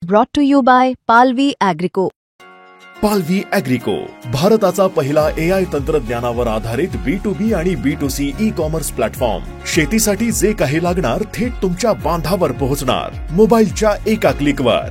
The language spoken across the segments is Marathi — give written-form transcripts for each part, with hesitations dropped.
brought to you by Palvi Agrico. पालवी ॲग्रिको, भारताचा पहिला AI तंत्रज्ञानावर आधारित B2B आणि B2C ई कॉमर्स प्लॅटफॉर्म. शेतीसाठी जे काही लागणार थेट तुमच्या बांधावर पोहोचणार, मोबाईलच्या एका क्लिकवर.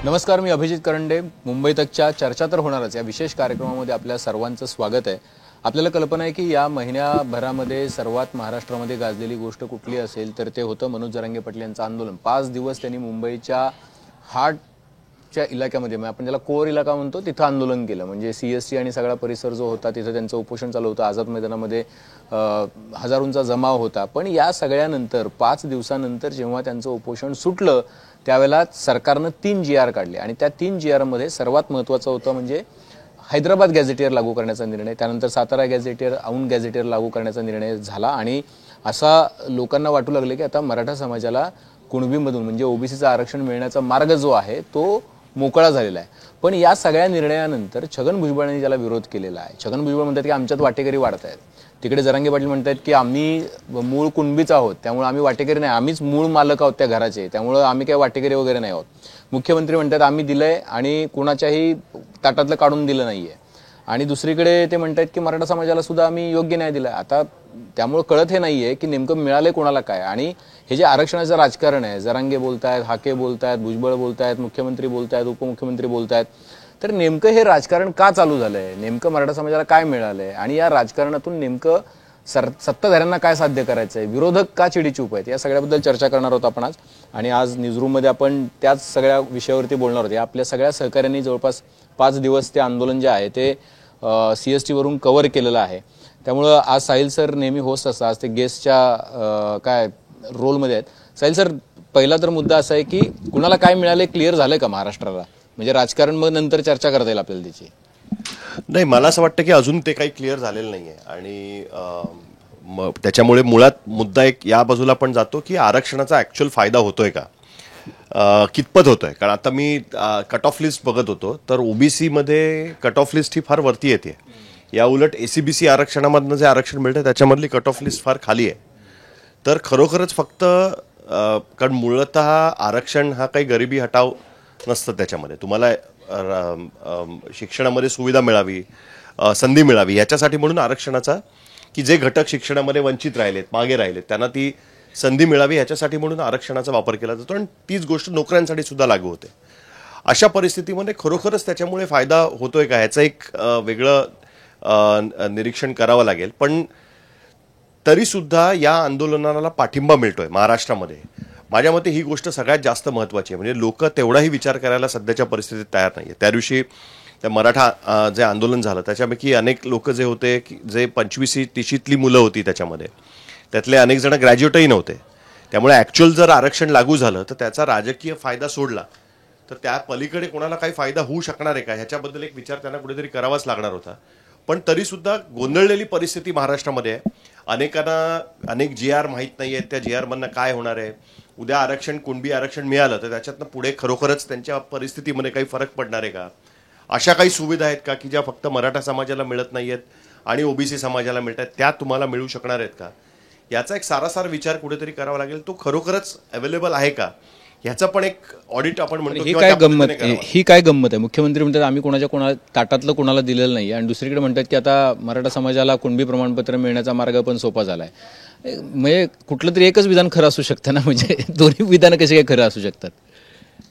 नमस्कार, मी अभिजित करंडे. मुंबई तकच्या चर्चा तर होणारच या विशेष कार्यक्रमामध्ये आपल्या सर्वांचं स्वागत आहे. आपल्याला कल्पना आहे की या महिन्याभरामध्ये सर्वात महाराष्ट्रामध्ये गाजलेली गोष्ट कुठली असेल तर ते होतं मनोज जरांगे पाटील यांचं आंदोलन. 5 दिवस त्यांनी मुंबईच्या हार्टच्या इलाक्यामध्ये, म्हणजे आपण ज्याला कोर इलाका म्हणतो, तिथं आंदोलन केलं. म्हणजे CST आणि सगळा परिसर जो होता तिथं त्यांचं उपोषण चालू होतं. आझाद मैदानामध्ये हजारोंचा जमाव होता. पण या सगळ्यानंतर 5 दिवसानंतर जेव्हा त्यांचं उपोषण सुटलं त्यावेळेला सरकारनं 3 GR काढले आणि त्या 3 GR मध्ये सर्वात महत्त्वाचं होतं म्हणजे हैदराबाद गॅझेटियर लागू करण्याचा निर्णय, त्यानंतर सातारा गॅझेटियर, औंध गॅझेटियर लागू करण्याचा निर्णय झाला. आणि असा लोकांना वाटू लागले की आता मराठा समाजाला कुणबीमधून म्हणजे OBCचं आरक्षण मिळण्याचा मार्ग जो आहे तो मोकळा झालेला आहे. पण या सगळ्या निर्णयानंतर छगन भुजबळांनी ज्याला विरोध केलेला आहे, छगन भुजबळ म्हणतात की आमच्यात वाटेकरी वाढत आहेत. तिकडे जरांगे पाटील म्हणतात की आम्ही मूळ कुणबीच आहोत, त्यामुळे आम्ही वाटेकरी नाही, आम्हीच मूळ मालक आहोत त्या घराचे, त्यामुळे आम्ही काही वाटेकरी वगैरे नाही आहोत. मुख्यमंत्री म्हणतात आम्ही दिलंय आणि कुणाच्याही ताटातलं काढून दिलं नाहीये. आणि दुसरीकडे ते म्हणतात की मराठा समाजाला सुद्धा आम्ही योग्य न्याय दिलाय. आता त्यामुळे कळत हे नाहीये की नेमकं मिळालंय कोणाला काय. आणि हे जे आरक्षणाचं राजकारण आहे, जरांगे बोलतायत, हाके बोलतायत, भुजबळ बोलतायत, मुख्यमंत्री बोलतायत, उपमुख्यमंत्री बोलतायत, तर नेमकं हे राजकारण का चालू झालंय, नेमकं मराठा समाजाला काय मिळालंय आणि या राजकारणातून नेमकं सत्ताधाऱ्यांना काय साध्य करायचंय, विरोधक का चिडीचूप आहेत, या सगळ्याबद्दल चर्चा करणार आहोत आपण आज. आणि आज न्यूजरूममध्ये आपण त्याच सगळ्या विषयावरती बोलणार आहोत. आपल्या सगळ्या सहकाऱ्यांनी जवळपास 5 दिवस ते आंदोलन जे आहे ते CST वरून कव्हर केलेलं आहे. त्यामुळं आज साहिल सर नेहमी होस्ट असतात, आज ते गेस्टच्या काय रोलमध्ये आहेत. साहिल सर, पहिला तर मुद्दा असा आहे की कुणाला काय मिळाले क्लिअर झालंय का महाराष्ट्राला, म्हणजे राजकारण मग नंतर चर्चा करता येईल आपल्याला त्याची. नाही, मला असं वाटतं की अजून ते काही क्लिअर झालेलं नाही आहे. आणि त्याच्यामुळे मुळात मुद्दा एक या बाजूला पण जातो की आरक्षणाचा ॲक्च्युअल फायदा होतोय का, कितपत होतोय. कारण आता मी कट ऑफ लिस्ट बघत होतो तर OBC मध्ये कट ऑफ लिस्ट ही फार वरती येते. या उलट ACBC आरक्षणामधनं जे आरक्षण मिळतं त्याच्यामधली कट ऑफ लिस्ट फार खाली आहे. तर खरोखरच फक्त कारण मूळतः आरक्षण हा काही गरिबी हटाव नसतं. त्याच्यामध्ये तुम्हाला शिक्षणामध्ये सुविधा मिळावी, संधी मिळावी याच्यासाठी म्हणून आरक्षणाचा, की जे घटक शिक्षणामध्ये वंचित राहिलेत, मागे राहिलेत, त्यांना ती संधी मिळावी ह्याच्यासाठी म्हणून आरक्षणाचा वापर केला जातो. आणि तीच गोष्ट नोकऱ्यांसाठी सुद्धा लागू होते. अशा परिस्थितीमध्ये खरोखरच त्याच्यामुळे फायदा होतोय का ह्याचं एक वेगळं निरीक्षण करावं लागेल. पण तरीसुद्धा या आंदोलनाला पाठिंबा मिळतोय महाराष्ट्रामध्ये. माझ्या मते ही गोष्ट सगळ्यात जास्त महत्त्वाची आहे. म्हणजे लोक तेवढाही विचार करायला सध्याच्या परिस्थितीत तयार नाही आहे. त्या दिवशी त्या मराठा जे आंदोलन झालं त्याच्यापैकी अनेक लोक जे होते की जे 25-30ली मुलं होती त्याच्यामध्ये, त्यातले अनेक जण ग्रॅज्युएटही नव्हते. त्यामुळे ॲक्च्युअल जर आरक्षण लागू झालं तर त्याचा राजकीय फायदा सोडला तर त्या पलीकडे कोणाला काही फायदा होऊ शकणार आहे का ह्याच्याबद्दल एक विचार त्यांना कुठेतरी करावाच लागणार होता. पण तरीसुद्धा गोंधळलेली परिस्थिती महाराष्ट्रामध्ये आहे. अनेकांना अनेक GR माहीत नाही आहेत, त्या GR मधनं काय होणार आहे. उद्या आरक्षण, कुणबी आरक्षण मिळालं तर त्याच्यातनं पुढे खरोखरच त्यांच्या परिस्थितीमध्ये काही फरक पडणार आहे का. अशा काही सुविधा आहेत का की ज्या फक्त मराठा समाजाला मिळत नाही आहेत आणि OBC समाजाला मिळत आहेत, त्या तुम्हाला मिळू शकणार आहेत का. याचा एक सारासार विचार कुठेतरी करावा लागेल. तो खरोखरच अवेलेबल आहे का ह्याचं पण एक ऑडिट आपण म्हणतो. ही काय गंमत आहे, मुख्यमंत्री म्हणतात आम्ही कोणाच्या ताटातलं कोणाला दिलेलं नाही आणि दुसरीकडे म्हणतात की आता मराठा समाजाला कुणबी प्रमाणपत्र मिळण्याचा मार्ग पण सोपा झालाय. म्हणजे कुठलं तरी एकच विधान खरं असू शकतं ना, म्हणजे दोन्ही विधानं कसे काय खरं असू शकतात.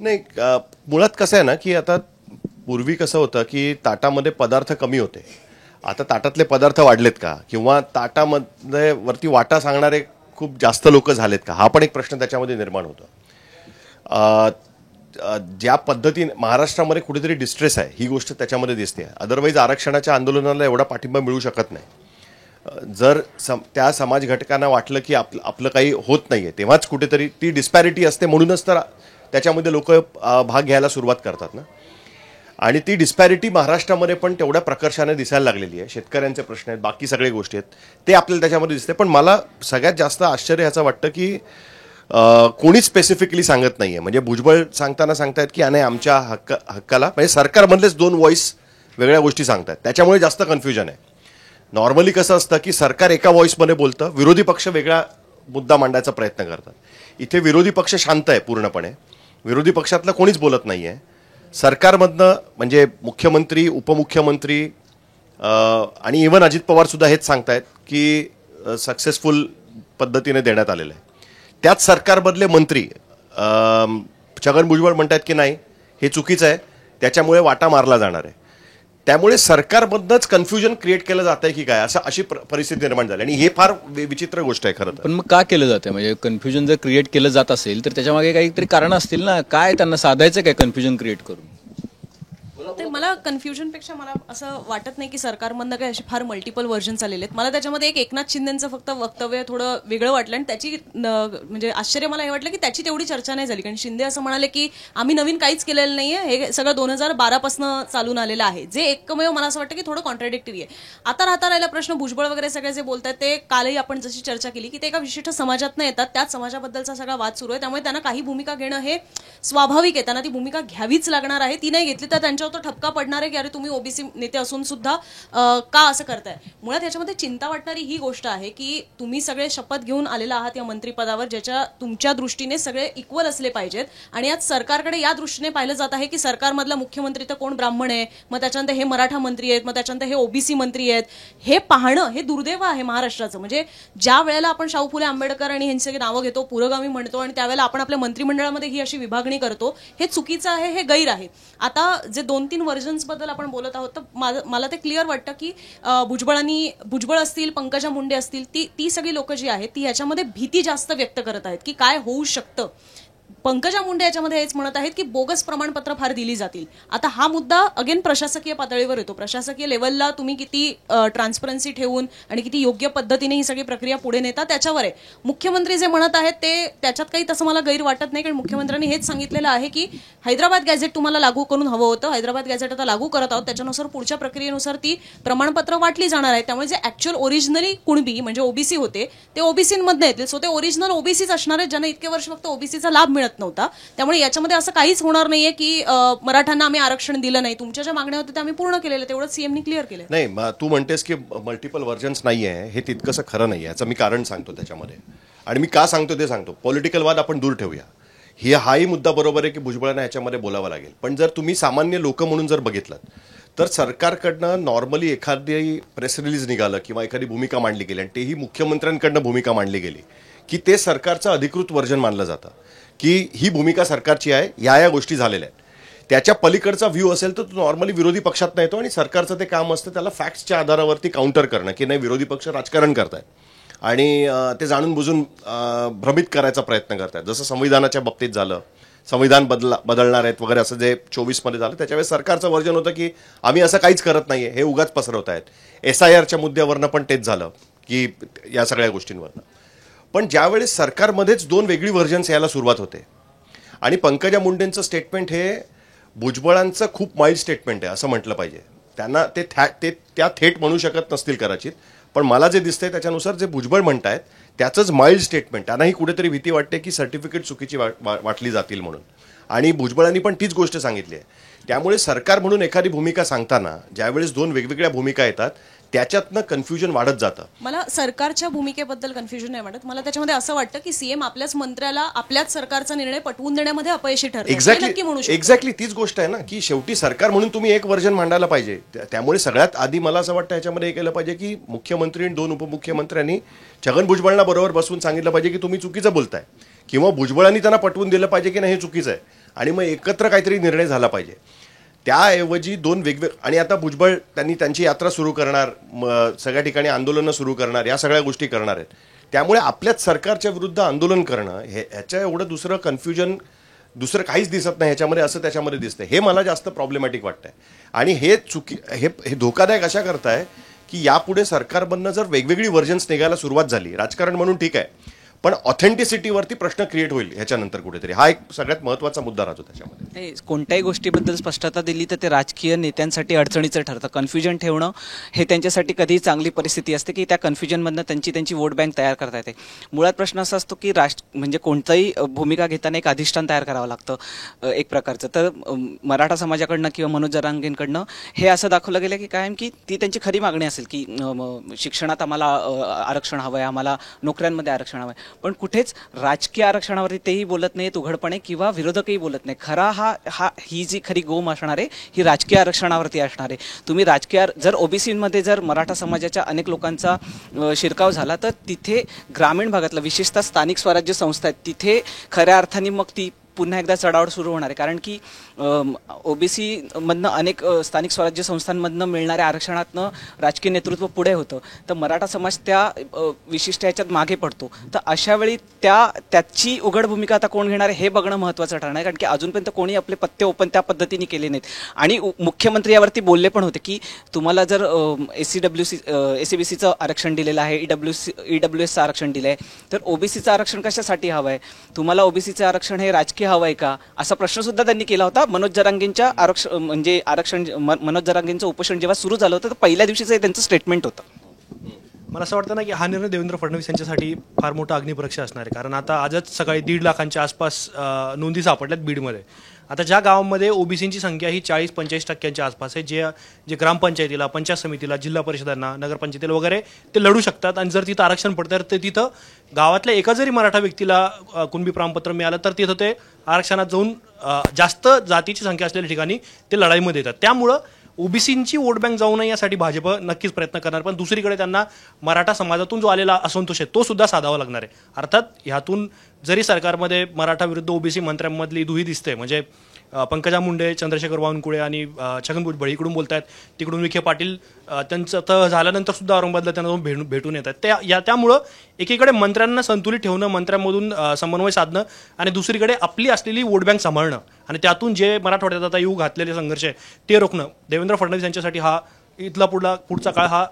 नाही, मुळात कसं आहे ना की आता पूर्वी कसं होतं की ताटामध्ये पदार्थ कमी होते, आता ताटातले पदार्थ वाढलेत का, किंवा ताटामध्ये वरती वाटा सांगणारे खूप जास्त लोक झालेत का, हा पण एक प्रश्न त्याच्यामध्ये निर्माण होतो. ज्या पद्धतीने महाराष्ट्रामध्ये कुठेतरी डिस्ट्रेस आहे ही गोष्ट त्याच्यामध्ये दिसते. अदरवाईज आरक्षणाच्या आंदोलनाला एवढा पाठिंबा मिळू शकत नाही. जर त्या समाज घटकांना वाटलं की आपलं काही होत नाहीये तेव्हाच कुठेतरी ती डिस्पॅरिटी असते. म्हणूनच तर त्याच्यामध्ये लोक भाग घ्यायला सुरुवात करतात ना. आणि ती डिस्पॅरिटी महाराष्ट्रामध्ये पण तेवढ्या प्रकर्षाने दिसायला लागलेली आहे. शेतकऱ्यांचे प्रश्न आहेत, बाकी सगळे गोष्टी आहेत, ते आपल्याला त्याच्यामध्ये दिसते. पण मला सगळ्यात जास्त आश्चर्य ह्याचं वाटतं की कोणीच स्पेसिफिकली सांगत नाहीये. म्हणजे भुजबळ सांगताना सांगतायत की नाही आमच्या हक्काला, म्हणजे सरकारमधलेच 2 व्हॉइस वेगळ्या गोष्टी सांगतात, त्याच्यामुळे जास्त कन्फ्युजन आहे. नॉर्मली कसं असतं की सरकार एका व्हॉइसमध्ये बोलतं, विरोधी पक्ष वेगळा मुद्दा मांडायचा प्रयत्न करतात. इथे विरोधी पक्ष शांत आहे पूर्णपणे, विरोधी पक्षातलं कोणीच बोलत नाही आहे. सरकारमधनं म्हणजे मुख्यमंत्री, उपमुख्यमंत्री आणि इव्हन अजित पवार सुद्धा हेच सांगतायत की सक्सेसफुल पद्धतीने देण्यात आलेलं आहे. त्याच सरकारमधले मंत्री छगन भुजबळ म्हणतात की नाही हे चुकीचं आहे, त्याच्यामुळे वाटा मारला जाणार आहे. त्यामुळे सरकारमधनंच कन्फ्युजन क्रिएट केलं जात आहे की काय, अशी परिस्थिती निर्माण झाली. आणि हे फार विचित्र गोष्ट आहे खरं तर. पण मग का केलं जातं? म्हणजे कन्फ्युजन जर क्रिएट केलं जात असेल तर त्याच्यामागे काहीतरी कारण असतील ना. काय त्यांना साधायचं काय कन्फ्युजन क्रिएट करून? ते मला कन्फ्युजनपेक्षा मला असं वाटत नाही की सरकारमधनं काही असे फार मल्टिपल व्हर्जन्स आलेले आहेत. मला त्याच्यामध्ये एकनाथ शिंदेचं फक्त वक्तव्य थोडं वेगळं वाटलं आणि त्याची म्हणजे आश्चर्य मला हे वाटलं की त्याची तेवढी चर्चा नाही झाली. कारण शिंदे असं म्हणाले की आम्ही नवीन काहीच केलेलं नाहीये, हे सगळं 2012 पासून चालून आलेलं आहे, जे एकमेव मला असं वाटतं की थोडं कॉन्ट्राडिक्टरी आहे. आता राहता राहिला प्रश्न भुजबळ वगैरे सगळे जे बोलतात ते कालही आपण जशी चर्चा केली की ते एका विशिष्ट समाजातनं येतात, त्याच समाजाबद्दलचा सगळा वाद सुरू आहे. त्यामुळे त्यांना काही भूमिका घेणं हे स्वाभाविक आहे, त्यांना ती भूमिका घ्यावीच लागणार आहे. ती नाही घेतली तर त्यांच्यावर तो ठपका पडणार आहे की अरे तुम्ही ओबीसी नेते असून सुद्धा का असं करताय. मुळात याच्यामध्ये चिंता वाटणारी ही गोष्ट आहे की तुम्ही सगळे शपथ घेऊन आलेला आहात या मंत्रिपदावर, ज्याच्या तुमच्या दृष्टीने सगळे इक्वल असले पाहिजेत. आणि आज सरकारकडे या दृष्टीने पाहिलं जात आहे की सरकारमधला मुख्यमंत्री तर कोण ब्राह्मण आहे, मग त्याच्यानंतर हे मराठा मंत्री आहेत, मग त्याच्यानंतर हे ओबीसी मंत्री आहेत. हे पाहणं हे दुर्दैव आहे महाराष्ट्राचं. म्हणजे ज्या वेळेला आपण शाहू फुले आंबेडकर आणि यांची सगळी नावं घेतो, पुरोगामी म्हणतो आणि त्यावेळेला आपण आपल्या मंत्रिमंडळामध्ये ही अशी विभागणी करतो, हे चुकीचं आहे, हे गैर आहे. आता जे 2-3 व्हर्जन्स बद्दल आपण बोलत आहोत तर मला ते क्लिअर वाटतं की भुजबळ असतील, पंकजा मुंडे असतील, ती सगळी लोक जी आहेत ती याच्यामध्ये भीती जास्त व्यक्त करत आहेत की काय होऊ शकतं. पंकजा मुंडे याच्यामध्ये हेच म्हणत आहेत की बोगस प्रमाणपत्र फार दिली जातील. आता हा मुद्दा अगेन प्रशासकीय पातळीवर येतो. प्रशासकीय लेवलला तुम्ही किती ट्रान्सपरन्सी ठेवून आणि किती योग्य पद्धतीने ही सगळी प्रक्रिया पुढे नेता त्याच्यावर आहे. मुख्यमंत्री जे म्हणत आहेत ते त्याच्यात काही तसं मला गैर वाटत नाही, कारण मुख्यमंत्र्यांनी हेच सांगितलेलं आहे की हैदराबाद गॅझेट तुम्हाला लागू करून हवं होतं, हैदराबाद गॅझेट आता लागू करत आहोत, त्याच्यानुसार पुढच्या प्रक्रियेनुसार ती प्रमाणपत्र वाटली जाणार आहे. त्यामुळे जे ऍक्च्युअल ओरिजिनली कुणबी म्हणजे ओबीसी होते ते ओबीसीमधनं येतील. सो ते ओरिजिनल ओबीसीच असणार आहेत, ज्यांना इतके वर्ष फक्त ओबीसीचा लाभ मिळत नव्हता. त्यामुळे याच्यामध्ये असं काहीच होणार नाहीये की मराठ्यांना आम्ही आरक्षण दिलं नाही. तुमच्या ज्या मागण्या होत्या त्या आम्ही पूर्ण केलेल्या, तेवढं सीएमनी क्लिअर केलं. नाही, तू म्हणतेस की मल्टिपल व्हर्जन्स नाही आहे, हे तितकंसं खरं नाही आहे. याचं मी कारण सांगतो त्याच्यामध्ये, आणि मी का सांगतो ते सांगतो. पॉलिटिकल वाद आपण दूर ठेवूया, हाही मुद्दा बरोबर आहे की भुजबळांना याच्यामध्ये बोलावं लागेल. पण जर तुम्ही सामान्य लोक म्हणून जर बघितलं तर सरकारकडनं नॉर्मली एखादी प्रेस रिलीज निघालं किंवा एखादी भूमिका मांडली गेली आणि तेही मुख्यमंत्र्यांकडनं भूमिका मांडली गेली की ते सरकारचं अधिकृत वर्जन मानलं जातं की ही भूमिका सरकारची आहे, या गोष्टी झालेल्या आहेत. त्याच्या पलीकडचा व्ह्यू असेल तर तो नॉर्मली विरोधी पक्षात येतो आणि सरकारचं ते काम असतं त्याला फॅक्ट्सच्या आधारावरती काउंटर करणं की नाही विरोधी पक्ष राजकारण करतायत आणि ते जाणून बुजून भ्रमित करायचा प्रयत्न करतायत. जसं संविधानाच्या बाबतीत झालं, संविधान बदलणार आहेत वगैरे असं जे 24 झालं, त्याच्यावेळेस सरकारचं वर्जन होतं की आम्ही असं काहीच करत नाहीये, हे उगाच पसरवत आहेत. SIRच्या मुद्द्यावरनं पण तेच झालं की या सगळ्या गोष्टींवरनं. पण ज्यावेळेस सरकारमध्येच 2 वेगळी व्हर्जन्स यायला सुरुवात होते आणि पंकजा मुंडेंचं स्टेटमेंट हे भुजबळांचं खूप माइल्ड स्टेटमेंट आहे असं म्हटलं पाहिजे. त्यांना ते त्या थेट म्हणू शकत नसतील कदाचित, पण मला जे दिसतंय त्याच्यानुसार जे भुजबळ म्हणतायत त्याचंच माइल्ड स्टेटमेंट. त्यांनाही कुठेतरी भीती वाटते की सर्टिफिकेट चुकीची वाटली जातील म्हणून, आणि भुजबळांनी पण तीच गोष्ट सांगितली आहे. त्यामुळे सरकार म्हणून एखादी भूमिका सांगताना ज्यावेळेस 2 वेगवेगळ्या भूमिका येतात त्याच्यातनं कन्फ्युजन वाढत जातं. मला सरकारच्या भूमिकेबद्दल कन्फ्युजन नाही वाटत. मला त्याच्यामध्ये असं वाटतं की सीएम आपल्याच मंत्र्याला आपल्याच सरकारचा निर्णय पटवून देण्यामध्ये अपयशी ठरले. एक्झॅक्टली तीच गोष्ट आहे ना की शेवटी सरकार म्हणून तुम्ही एक व्हर्जन मांडायला पाहिजे. त्यामुळे सगळ्यात आधी मला असं वाटतं याच्यामध्ये हे केलं पाहिजे की मुख्यमंत्री आणि 2 उपमुख्यमंत्र्यांनी छगन भुजबळांना बरोबर बसून सांगितलं पाहिजे की तुम्ही चुकीचं बोलताय, किंवा भुजबळांनी त्यांना पटवून दिलं पाहिजे की नाही हे चुकीचं आहे, आणि मग एकत्र काहीतरी निर्णय झाला पाहिजे. त्याऐवजी 2 वेगवेगळे, आणि आता भुजबळ त्यांनी त्यांची यात्रा सुरू करणार, सगळ्या ठिकाणी आंदोलनं सुरू करणार, या सगळ्या गोष्टी करणार आहेत. त्यामुळे आपल्याच सरकारच्या विरुद्ध आंदोलन करणं ह्याच्या एवढं दुसरं कन्फ्युजन दुसरं काहीच दिसत नाही ह्याच्यामध्ये, असं त्याच्यामध्ये दिसतंय. हे मला जास्त प्रॉब्लेमॅटिक वाटतंय. आणि हे धोकादायक अशा करताय की यापुढे सरकारमधनं जर वेगवेगळी व्हर्जन्स निघायला सुरुवात झाली, राजकारण म्हणून ठीक आहे, पण ऑथेंटिसिटीवरती प्रश्न क्रिएट होईल ह्याच्यानंतर कुठेतरी. हा एक सगळ्यात महत्त्वाचा मुद्दा राहतो त्याच्यामध्ये. नाही, कोणत्याही गोष्टीबद्दल स्पष्टता दिली तर ते राजकीय नेत्यांसाठी अडचणीचं ठरतं. कन्फ्युजन ठेवणं हे त्यांच्यासाठी कधीही चांगली परिस्थिती असते की त्या कन्फ्युजनमधनं त्यांची वोट बँक तयार करता येते. मुळात प्रश्न असा असतो की म्हणजे कोणताही भूमिका घेताना एक अधिष्ठान तयार करावं लागतं एक प्रकारचं. तर मराठा समाजाकडनं किंवा मनोज जरांगेंकडनं हे असं दाखवलं गेलं की कायम की ती त्यांची खरी मागणी असेल की शिक्षणात आम्हाला आरक्षण हवं आहे, आम्हाला नोकऱ्यांमध्ये आरक्षण हवं आहे. पण कुठेच राजकीय आरक्षणावरती तेही बोलत नाहीत उघडपणे किंवा विरोधकही बोलत नाही. खरा ही जी खरी गोम असणार आहे ही राजकीय आरक्षणावरती असणार आहे. तुम्ही राजकीय जर ओबीसीमध्ये जर मराठा समाजाच्या अनेक लोकांचा शिरकाव झाला तर तिथे ग्रामीण भागातला विशेषतः स्थानिक स्वराज्य संस्था आहेत तिथे खऱ्या अर्थाने मग ती पुन्हा एकदा चढाओढ सुरू होणार आहे. कारण की ओबीसीमधनं अनेक स्थानिक स्वराज्य संस्थांमधनं मिळणाऱ्या आरक्षणातनं राजकीय नेतृत्व पुढे होतं तर मराठा समाज त्या विशिष्ट ह्याच्यात मागे पडतो. तर अशा वेळी त्याची उघड भूमिका आता कोण घेणार आहे हे बघणं महत्त्वाचं ठरणार आहे. कारण की अजूनपर्यंत कोणी आपले पत्ते ओपन त्या पद्धतीने केले नाहीत. आणि मुख्यमंत्री यावरती बोलले पण होते की तुम्हाला जर एसीबीसीचं आरक्षण दिलेलं आहे, ईडब्ल्यूएसचं आरक्षण दिलं आहे तर ओबीसीचं आरक्षण कशासाठी हवं आहे, तुम्हाला ओबीसीचं आरक्षण हे राजकीय हवं आहे का, असा प्रश्न सुद्धा त्यांनी केला होता. मनोज जरांगेंच्या मनोज जरांगेंचं उपोषण जेव्हा सुरू झालं होतं तर पहिल्या दिवशीचं त्यांचं स्टेटमेंट होतं. मला असं वाटतं ना की हा निर्णय देवेंद्र फडणवीस यांच्यासाठी फार मोठा अग्निपरीक्षा असणार आहे. कारण आता आजच सकाळी 1.5 लाखांच्या आसपास नोंदी सापडल्यात बीडमध्ये. आता ज्या गावांमध्ये ओबीसींची संख्या ही 40-45% आसपास आहे, जे ग्रामपंचायतीला, पंचायत समितीला, जिल्हा परिषदांना, नगरपंचायतीला वगैरे ते लढू शकतात. आणि जर तिथं आरक्षण पडतं तर तिथं गावातल्या एका जरी मराठा व्यक्तीला कुणबी प्रमाणपत्र मिळालं तर तिथं ते आरक्षणात जाऊन जास्त जातीची संख्या असलेल्या ठिकाणी ते लढाईमध्ये येतात. त्यामुळं ओबीसींची वोट बँक जाऊ नये यासाठी भाजप नक्कीच प्रयत्न करणार. पण दुसरीकडे त्यांना मराठा समाजातून जो आलेला असंतोष आहे तो सुद्धा साधावा लागणार आहे. अर्थात ह्यातून जरी सरकारमध्ये मराठा विरुद्ध ओबीसी मंत्र्यांमधली दुही दिसते, म्हणजे पंकजा मुंडे, चंद्रशेखर बावनकुळे आणि छगन भुजबळ इकडून बोलत आहेत, तिकडून विखे पाटील त्यांचं तर झाल्यानंतर सुद्धा औरंगाबादला त्यांना जाऊन भेटून येत आहेत. त्यामुळं एकीकडे मंत्र्यांना संतुलित ठेवणं, मंत्र्यांमधून समन्वय साधणं आणि दुसरीकडे आपली असलेली वोट बँक सांभाळणं आणि त्यातून जे मराठवाड्यात आता येऊ घातलेले संघर्ष आहे ते रोखणं देवेंद्र फडणवीस यांच्यासाठी हा पुढचा काळ हा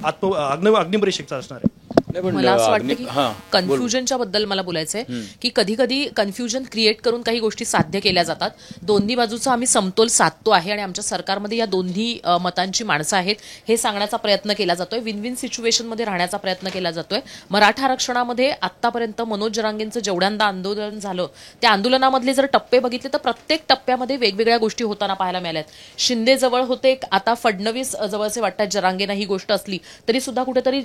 अग्निपरीक्षेचा असणार आहे. मला असं वाटतं की कन्फ्युजनच्या बद्दल मला बोलायचंय की कधी कधी कन्फ्युजन क्रिएट करून काही गोष्टी साध्य केल्या जातात. दोन्ही बाजूचा आम्ही समतोल साधतो आहे आणि आमच्या सरकारमध्ये या दोन्ही मतांची माणसं आहेत हे सांगण्याचा प्रयत्न केला जातोय. विन विन सिच्युएशनमध्ये राहण्याचा प्रयत्न केला जातोय. मराठा आरक्षणामध्ये आतापर्यंत मनोज जरांगेंचं जेवढ्यांदा आंदोलन झालं त्या आंदोलनामधले जर टप्पे बघितले तर प्रत्येक टप्प्यामध्ये वेगवेगळ्या गोष्टी होताना पाहायला मिळाल्यात. शिंदे जवळ होते, आता फडणवीस जवळचे वाटतात जरांगेंना ही गोष्ट असली तरी सुद्धा कुठेतरी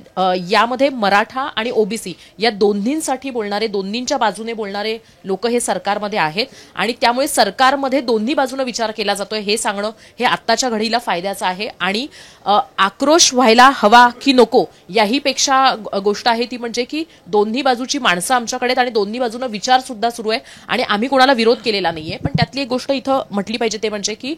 यामध्ये मराठा आणि ओबीसी या दोन्हींसाठी बोलणारे, दोन्हींच्या बाजूने बोलणारे लोक हे सरकारमध्ये आहेत आणि त्यामुळे सरकारमध्ये दोन्ही बाजूने विचार केला जातोय हे सांगणं हे आत्ताच्या घडीला फायद्याचं आहे. आणि आक्रोश व्हायला हवा की नको याही पेक्षा गोष्ट आहे ती म्हणजे की दोन्ही बाजूची माणसं आमच्याकडे आहेत आणि दोन्ही बाजूने विचार सुद्धा सुरू आहे आणि आम्ही कोणाला विरोध केलेला नाहीये. पण त्यातली एक गोष्ट इथं म्हटली पाहिजे ते म्हणजे की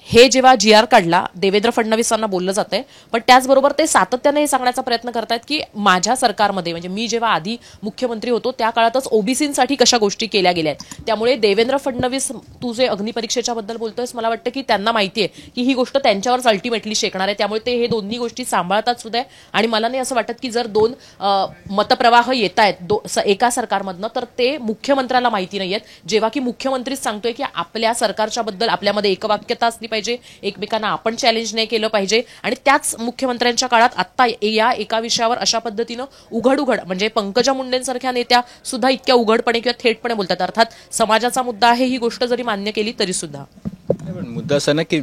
हे जेव्हा GR काढला देवेंद्र फडणवीसांना बोललं जातंय पण त्याचबरोबर ते सातत्याने हे सांगण्याचा प्रयत्न करतायत की माझ्या सरकारमध्ये म्हणजे मी जेव्हा आधी मुख्यमंत्री होतो त्या काळातच ओबीसींसाठी कशा गोष्टी केल्या गेल्या आहेत. त्यामुळे देवेंद्र फडणवीस तू जे अग्निपरीक्षेच्या बद्दल बोलतोयस मला वाटतं की त्यांना माहितीये की ही गोष्ट त्यांच्यावरच अल्टिमेटली शेकणार आहे. त्यामुळे ते हे दोन्ही गोष्टी सांभाळतात सुद्धा आणि मला नाही असं वाटत की जर दोन मतप्रवाह येत आहेत एका सरकारमधनं तर ते मुख्यमंत्र्याला माहिती नाहीयेत. जेव्हा की मुख्यमंत्रीच सांगतोय की आपल्या सरकारच्या बद्दल आपल्यामध्ये एकवाक्यता असली पाहिजे, एकमेकांना आपण चॅलेंज नाही केलं पाहिजे आणि त्याच मुख्यमंत्र्यांच्या काळात आता या एका विषयावर अशा पद्धतीनं उघड म्हणजे पंकजा मुंडेंसारख्या नेत्या सुद्धा इतक्या उघडपणे किंवा थेटपणे बोलतात. अर्थात समाजाचा मुद्दा आहे ही गोष्ट जरी मान्य केली तरी सुद्धा मुद्दा असा ना की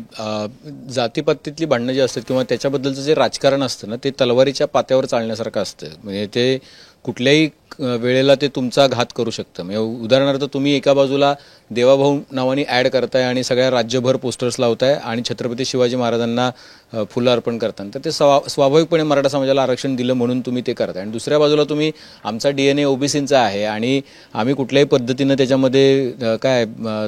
जातीपातीतली भांडणं जी असतात किंवा त्याच्याबद्दलचं जे राजकारण असतं ना ते तलवारीच्या पात्यावर चालण्यासारखं असतं. म्हणजे ते कुठल्याही वेळेला ते तुमचा घात करू शकतं. म्हणजे उदाहरणार्थ तुम्ही एका बाजूला देवाभाऊ नावाने ऍड करताय आणि सगळ्या राज्यभर पोस्टर्स लावताय आणि छत्रपती शिवाजी महाराजांना फुलं अर्पण करताय तर ते स्वाभाविकपणे मराठा समाजाला आरक्षण दिलं म्हणून तुम्ही ते करताय. आणि दुसऱ्या बाजूला तुम्ही आमचा DNA ओबीसींचा आहे आणि आम्ही कुठल्याही पद्धतीनं त्याच्यामध्ये काय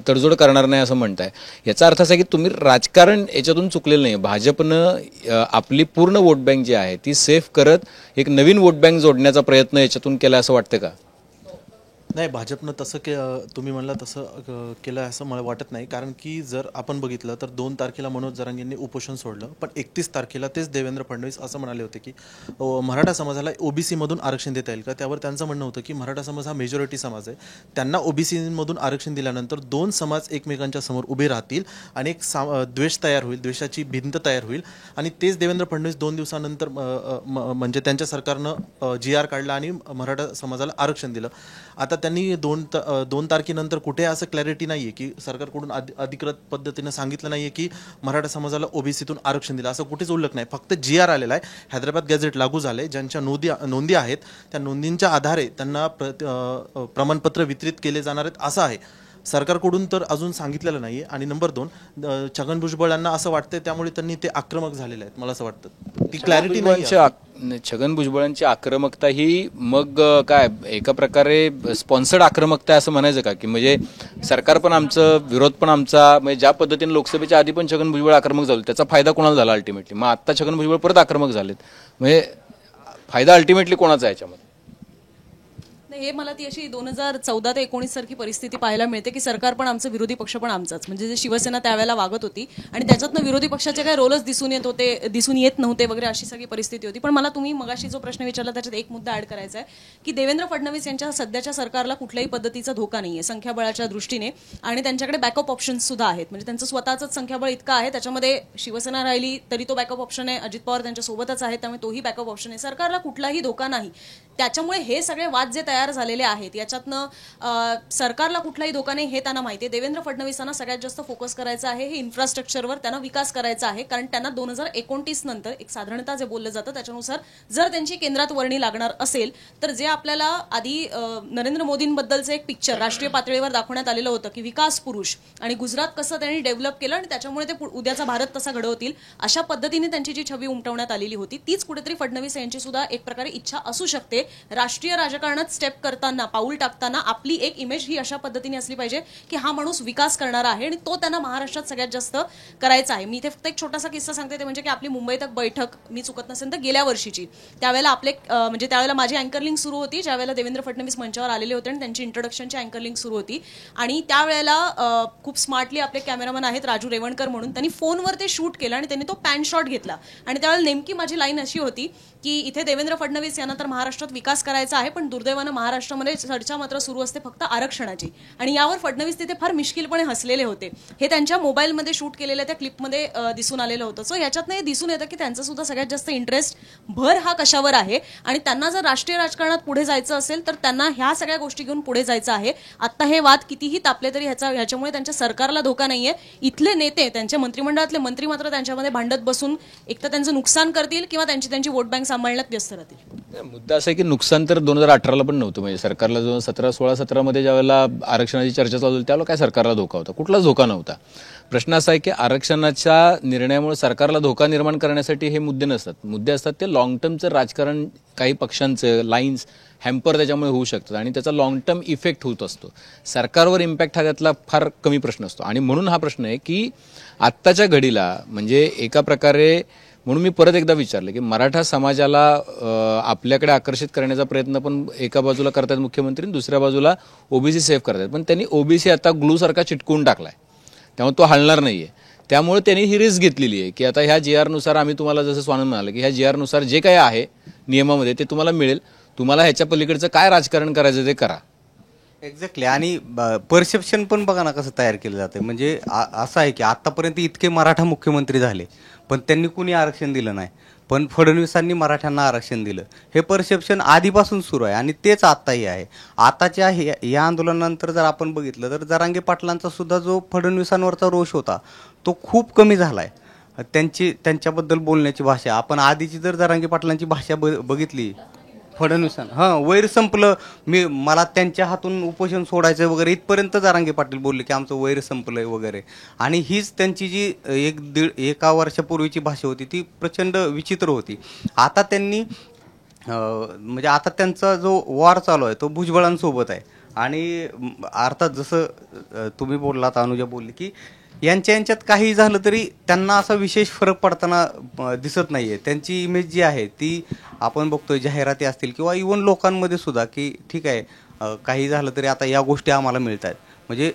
तडजोड करणार नाही असं म्हणताय. याचा अर्थ असा की तुम्ही राजकारण याच्यातून चुकलेलं नाही. भाजपनं आपली पूर्ण वोट बँक जी आहे ती सेफ करत एक नवीन वोट बँक जोडण्याचा प्रयत्न याच्यातून केला असं वाटतं का? नाही, भाजपनं तसं तुम्ही म्हणला तसं केलं असं मला वाटत नाही. कारण की जर आपण बघितलं तर 2 तारखेला मनोज जरांगेंनी उपोषण सोडलं, पण 31 तारखेला तेच देवेंद्र फडणवीस असं म्हणाले होते की मराठा समाजाला ओबीसीमधून आरक्षण देता येईल का. त्यावर त्यांचं म्हणणं होतं की मराठा समाज हा मेजॉरिटी समाज आहे, त्यांना ओबीसीमधून आरक्षण दिल्यानंतर 2 समाज एकमेकांच्या समोर उभे राहतील आणि एक द्वेष तयार होईल, द्वेषाची भिंत तयार होईल. आणि तेच देवेंद्र फडणवीस 2 दिवसानंतर म्हणजे त्यांच्या सरकारनं GR काढला आणि मराठा समाजाला आरक्षण दिलं. आता त्यांनी 2 तारखेनंतर कुठे असं क्लॅरिटी नाही आहे की सरकारकडून अधिकृत पद्धतीनं सांगितलं नाही आहे की मराठा समाजाला ओबीसीतून आरक्षण दिलं, असं कुठेच उल्लेख नाही. फक्त GR आलेला आहे, हैदराबाद गॅझेट लागू झाले, ज्यांच्या नोंदी आहेत त्या नोंदींच्या आधारे त्यांना प्रमाणपत्र वितरित केले जाणार आहेत असं आहे. सरकारकडून तर अजून सांगितलेलं नाही आहे. आणि नंबर 2, छगन भुजबळ यांना असं वाटतंय त्यामुळे त्यांनी ते आक्रमक झालेले आहेत. मला असं वाटतं ती क्लॅरिटी नाही. छगन भुजबळांची आक्रमकता ही मग काय एका प्रकारे स्पॉन्सर्ड आक्रमकता असं म्हणायचं का, की म्हणजे सरकार पण आमचं, विरोध पण आमचा, म्हणजे ज्या पद्धतीने लोकसभेच्या आधी पण छगन भुजबळ आक्रमक झाले त्याचा फायदा कोणाला झाला अल्टिमेटली. मग आता छगन भुजबळ परत आक्रमक झालेत, म्हणजे फायदा अल्टिमेटली कोणाचा आहे याच्यामध्ये. हे मला ती अशी 2014 ते 19 सारखी परिस्थिती पाहायला मिळते की सरकार पण आमचं, विरोधी पक्ष पण आमचाच. म्हणजे जे शिवसेना त्यावेळेला वागत होती आणि त्याच्यातनं विरोधी पक्षाचे काही रोलच दिसून येत नव्हते वगैरे अशी सगळी परिस्थिती होती. पण मला तुम्ही मगाशी जो प्रश्न विचारला त्याच्यात एक मुद्दा ऍड करायचा आहे की देवेंद्र फडणवीस यांच्या सध्याच्या सरकारला कुठल्याही पद्धतीचा धोका नाहीये संख्याबळाच्या दृष्टीने, आणि त्यांच्याकडे बॅकअप ऑप्शन्स सुद्धा आहेत. म्हणजे त्यांचं स्वतःच संख्याबळ इतकं आहे, त्याच्यामध्ये शिवसेना राहिली तरी तो बॅकअप ऑप्शन आहे, अजित पवार त्यांच्या सोबतच आहे त्यामुळे तोही बॅकअप ऑप्शन आहे. सरकारला कुठलाही धोका नाही. त्याच्यामुळे हे सगळे वाद जे तयार झालेले आहेत याच्यातनं सरकारला कुठलाही धोका नाही हे त्यांना माहिती आहे. देवेंद्र फडणवीसांना सगळ्यात जास्त फोकस करायचा आहे हे इन्फ्रास्ट्रक्चरवर, त्यांना विकास करायचा आहे. कारण त्यांना 2029 नंतर एक साधारणतः जे बोललं जातं त्याच्यानुसार जर त्यांची केंद्रात वर्णी लागणार असेल तर जे आपल्याला आधी नरेंद्र मोदींबद्दलचं एक पिक्चर राष्ट्रीय पातळीवर दाखवण्यात आलेलं होतं की विकास पुरुष आणि गुजरात कसं त्यांनी डेव्हलप केलं आणि त्याच्यामुळे ते उद्याचा भारत तसा घडवतील अशा पद्धतीने त्यांची जी छबी उमटवण्यात आलेली होती तीच कुठेतरी फडणवीस यांची सुद्धा एक प्रकारे इच्छा असू शकते. राष्ट्रीय राजकारणात स्टेप करताना, पाऊल टाकताना आपली एक इमेज ही अशा पद्धतीने असली पाहिजे की हा माणूस विकास करणारा आहे आणि तो त्यांना महाराष्ट्रात सगळ्यात जास्त करायचा आहे. मी इथे फक्त एक छोटासा किस्सा सांगते, ते म्हणजे की आपली मुंबई तक बैठक, मी चुकत नसेल तर गेल्या वर्षीची, त्यावेळेला म्हणजे त्यावेळेला माझी अँकरलिंग सुरू होती, ज्यावेळेला देवेंद्र फडणवीस मंचावर आलेले होते आणि त्यांची इंट्रोडक्शनची अँकरलिंग सुरू होती. आणि त्यावेळेला खूप स्मार्टली आपले कॅमेरामन आहेत राजू रेवणकर म्हणून, त्यांनी फोनवर ते शूट केलं आणि त्यांनी तो पॅन शॉट घेतला. आणि त्यावेळेला नेमकी माझी लाईन अशी होती की इथे देवेंद्र फडणवीस यांना तर महाराष्ट्रात विकास करायचा आहे, पण दुर्दैवानं महाराष्ट्रामध्ये चर्चा मात्र सुरू असते फक्त आरक्षणाची. आणि यावर फडणवीस तिथे फार मिश्किलपणे हसलेले होते. हे त्यांच्या मोबाईलमध्ये शूट केलेल्या त्या क्लिपमध्ये दिसून आलेलं होतं. सो याच्यातनं हे दिसून येतं की त्यांचा सुद्धा सगळ्यात जास्त इंटरेस्ट, भर हा कशावर आहे. आणि त्यांना जर राष्ट्रीय राजकारणात पुढे जायचं असेल तर त्यांना ह्या सगळ्या गोष्टी घेऊन पुढे जायचं आहे. आता हे वाद कितीही तापले तरी ह्याच्यामुळे त्यांच्या सरकारला धोका नाहीये. इथले नेते, त्यांच्या मंत्रिमंडळातले मंत्री मात्र त्यांच्यामध्ये भांडत बसून एक तर त्यांचं नुकसान करतील किंवा त्यांची वोट बँक सांभाळण्यात व्यस्त राहतील. मुद्दा असा आहे की नुकसान तर 2018ला पण नव्हतं. म्हणजे सरकारला जो 16-17 ज्यावेळेला आरक्षणाची चर्चा चालू होती त्यावेळेला काय सरकारला धोका होता? कुठलाच धोका नव्हता. प्रश्न असा आहे की आरक्षणाच्या निर्णयामुळे सरकारला धोका निर्माण करण्यासाठी हे मुद्दे नसतात. मुद्दे असतात ते लॉंग टर्मचं राजकारण, काही पक्षांचं लाईन्स हॅम्पर त्याच्यामुळे होऊ शकतात आणि त्याचा लॉंग टर्म इफेक्ट होत असतो. सरकारवर इम्पॅक्ट हा त्यातला फार कमी प्रश्न असतो. आणि म्हणून हा प्रश्न आहे की आत्ताच्या घडीला म्हणजे एका प्रकारे, म्हणून मी परत एकदा विचारलं की मराठा समाजाला आपल्याकडे आकर्षित करण्याचा प्रयत्न पण एका बाजूला करतात मुख्यमंत्री, दुसऱ्या बाजूला ओबीसी सेव्ह करतात. पण त्यांनी ओबीसी आता ग्लू सारखा चिटकवून टाकलाय, त्यामुळे तो हलणार नाहीये. त्यामुळे त्यांनी ही रिस्क घेतलेली आहे की आता ह्या GR नुसार, आम्ही तुम्हाला जसं स्वानंद म्हणाले की ह्या GR नुसार जे काही आहे नियमामध्ये ते तुम्हाला मिळेल, तुम्हाला ह्याच्या पलीकडचं काय राजकारण करायचं ते करा. एक्झॅक्टली. आणि परसेप्शन पण बघा ना कसं तयार केलं जातं. म्हणजे असं आहे की आतापर्यंत इतके मराठा मुख्यमंत्री झाले पण त्यांनी कुणी आरक्षण दिलं नाही, पण फडणवीसांनी मराठ्यांना आरक्षण दिलं. हे परसेप्शन आधीपासून सुरू आहे आणि तेच आताही आहे. आताच्या या आंदोलनानंतर जर आपण बघितलं तर जरांगे पाटलांचा सुद्धा जो फडणवीसांवरचा रोष होता तो खूप कमी झालाय. त्यांच्याबद्दल बोलण्याची भाषा, आपण आधीची जर जरांगे पाटलांची भाषा बघितली, फडणवीसांना वैर संपलं, मला त्यांच्या हातून उपोषण सोडायचं वगैरे इथपर्यंत जरांगे पाटील बोलले की आमचं वैर संपलंय वगैरे. आणि हीच त्यांची जी एका वर्षापूर्वीची भाषा होती ती प्रचंड विचित्र होती. आता त्यांनी म्हणजे आता त्यांचा जो वॉर चालू आहे तो भुजबळांसोबत आहे. आणि अर्थात जसं तुम्ही बोललात, अनुजा बोलली की यांच्यात काही झालं तरी त्यांना असा विशेष फरक पडताना दिसत नाहीये. त्यांची इमेज जी आहे ती आपण बघतोय जाहिराती असतील किंवा इव्हन लोकांमध्ये सुद्धा, की ठीक आहे काही झालं तरी आता या गोष्टी आम्हाला मिळत आहेत, म्हणजे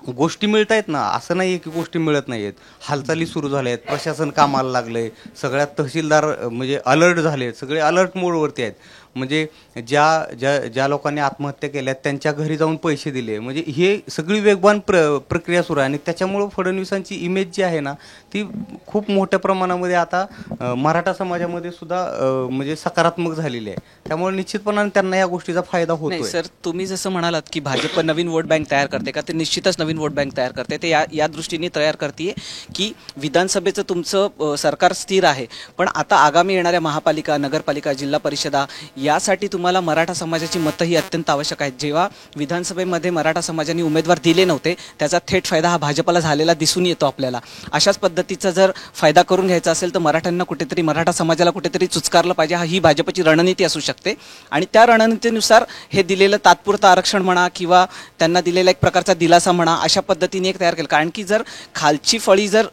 गोष्टी मिळत आहेत ना, असं नाही आहे की गोष्टी मिळत नाही आहेत. हालचाली सुरू झाल्या आहेत, प्रशासन कामाला लागलंय, सगळ्यात तहसीलदार म्हणजे अलर्ट झाले, सगळे अलर्ट मोडवरती आहेत. म्हणजे ज्या लोकांनी आत्महत्या केल्या त्यांच्या घरी जाऊन पैसे दिले, म्हणजे हे सगळी वेगवान प्रक्रिया सुरू आहे. आणि त्याच्यामुळं फडणवीसांची इमेज जी आहे ना ती खूप मोठ्या प्रमाणामध्ये आता मराठा समाजामध्ये सुद्धा म्हणजे सकारात्मक झालेली आहे. त्यामुळे निश्चितपणाने त्यांना या गोष्टीचा फायदा होतोय. सर, तुम्ही जसं म्हणालात की भाजप नवीन वोट बँक तयार करते का, ते निश्चितच नवीन वोट बँक तयार करते. ते या दृष्टीने तयार करते की विधानसभेचं तुमचं सरकार स्थिर आहे, पण आता आगामी येणाऱ्या महापालिका, नगरपालिका, जिल्हा परिषदा यासाठी तुम्हाला मराठा समाजाची मतं ही अत्यंत आवश्यक आहेत. जेव्हा विधानसभेमध्ये मराठा समाजाने उमेदवार दिले नव्हते त्याचा थेट फायदा हा भाजपला झालेला दिसून येतो आपल्याला. अशाच पद्धतीचा जर फायदा करून घ्यायचा असेल तर मराठ्यांना कुठेतरी, मराठा समाजाला कुठेतरी चुचकारलं पाहिजे, ही भाजपची रणनीती असू शकते. आणि त्या रणनीतीनुसार हे दिलेलं तात्पुरतं आरक्षण म्हणा किंवा त्यांना दिलेला एक प्रकारचा दिलासा म्हणा, अशा पद्धतीने एक तयार केलं. कारण की जर खालची फळी जर